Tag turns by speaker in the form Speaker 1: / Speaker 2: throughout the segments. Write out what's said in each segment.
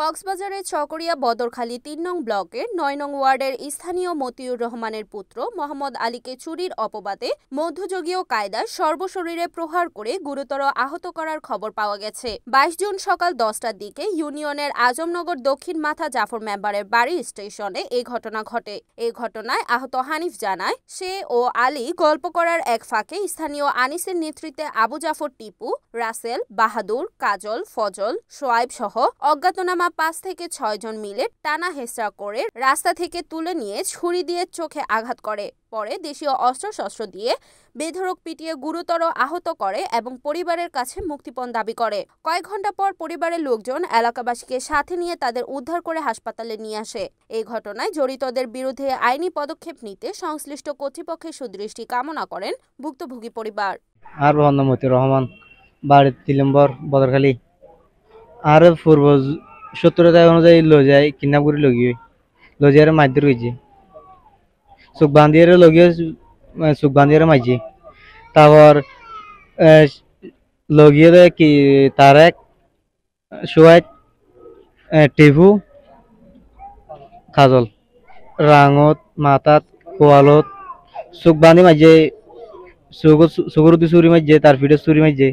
Speaker 1: কক্সবাজারের চকরিয়া বদরখালী ৩ নং ব্লকের ৯ নং ওয়ার্ডের স্থানীয় মতিউর রহমানের পুত্র মোহাম্মদ আলীকে চুরির অপবাদে মধ্যযুগীয় কায়দায় সর্বশরীরে প্রহার করে গুরুতর আহত করার খবর পাওয়া গেছে। ২২ জুন সকাল ১০টার দিকে ইউনিয়নের আজমনগর দক্ষিণ মাথা জাফর মেম্বারের বাড়ি স্টেশনে এই ঘটনা ঘটে। এই ঘটনায় আহত হানিফ জানায়, সে ও আলী গল্প করার এক ফাঁকে স্থানীয় আনিসের নেতৃত্বে আবু জাফর টিপু, রাসেল, বাহাদুর, কাজল, ফজল, সোয়াইব সহ অজ্ঞাতনামা ৫ থেকে ৬ জন মিলে টানা হেঁচড়া করে রাস্তা থেকে তুলে নিয়ে ছুরি দিয়ে চোখে আঘাত করে। পরে দেশীয় অস্ত্রশস্ত্র দিয়ে বেধড়ক পিটিয়ে গুরুতর আহত করে এবং পরিবারের কাছে মুক্তিপণ দাবি করে। কয়েক ঘন্টা পর পরিবারের লোকজন এলাকাবাসীকে সাথে নিয়ে তাদের উদ্ধার করে হাসপাতালে নিয়ে আসে। এই ঘটনায় জড়িতদের বিরুদ্ধে আইনি পদক্ষেপ নিতে সংশ্লিষ্ট কর্তৃপক্ষের সুদৃষ্টি কামনা করেন ভুক্তভোগী পরিবার।
Speaker 2: আর মতিউর রহমান, বাড়ি ৩ নম্বর বদরখালী। আর পূর্ব সূত্রতা অনুযায়ী লজাই কিডন্যাপ করে লজিয়ারে মারধর হয়েছে, চোখ বান্ধিয়ে চোখ বান্ধিয়ে মারছে। তারপর লগিয়ে কি তার এক সোয়াইট, টিভু, কাজল, রাঙত, মাথাত, কোয়ালত চোখ বান্ধি মারছে, চোখের উদ্দি চুরি মারছে, তার পিঠে চুরি মারছে।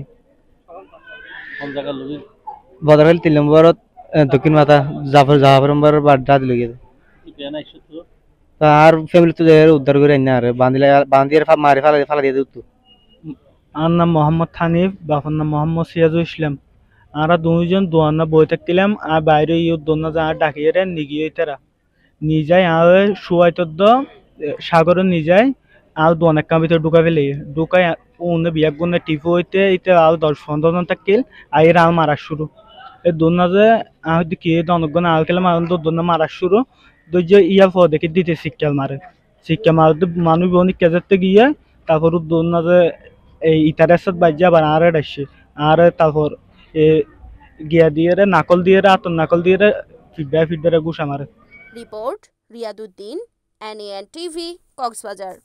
Speaker 2: বদরখালী ৩ নম্বরত দক্ষিণ মাথা জাফর মেম্বারের বাড়িটা দিল গিয়ে। আর ফ্যামিলি তো উদ্ধার করে আইনা আর বান্ধিয়ে মারি ফালা দিয়ে দিত।
Speaker 3: আমার নাম মোহাম্মদ হানিফ, বাবার নাম মোহাম্মদ সিরাজুল ইসলাম। আমরা দুইজন দোয়ান্না বই থাকছিলাম আর বাইরে দোনা যা ডাকিয়ে নিগিয়ে তারা নিয়ে যায় আর শুয়াইত সাগরে নিয়ে যায় আর দোয়ান এক ভিতরে ঢুকা ফেলে ঢুকাই অন্য বিয়াক গুণে টিপু হইতে এটা আর ১০-১৫ জন থাকছিল আর এরা আর মারা শুরু। এই দোনা যে হয়তো কি অনেকগুণ আর খেলাম আর দোনা মারা শুরু যে ইয়া ফ দেখে দিতে শিক্ষা মারতে মানুষ অনেক কেজাতে গিয়ে তারপর দোনা যে এই ইটারের সাথে বাজ্যে আবার আর আসছে আর তারপর গিয়া দিয়ে নাকল দিয়ে আতন নাকল দিয়ে ফিডব্যাক ঘুষা মারে।
Speaker 1: Report Riyaduddin, NAN TV, Cox's Bazar.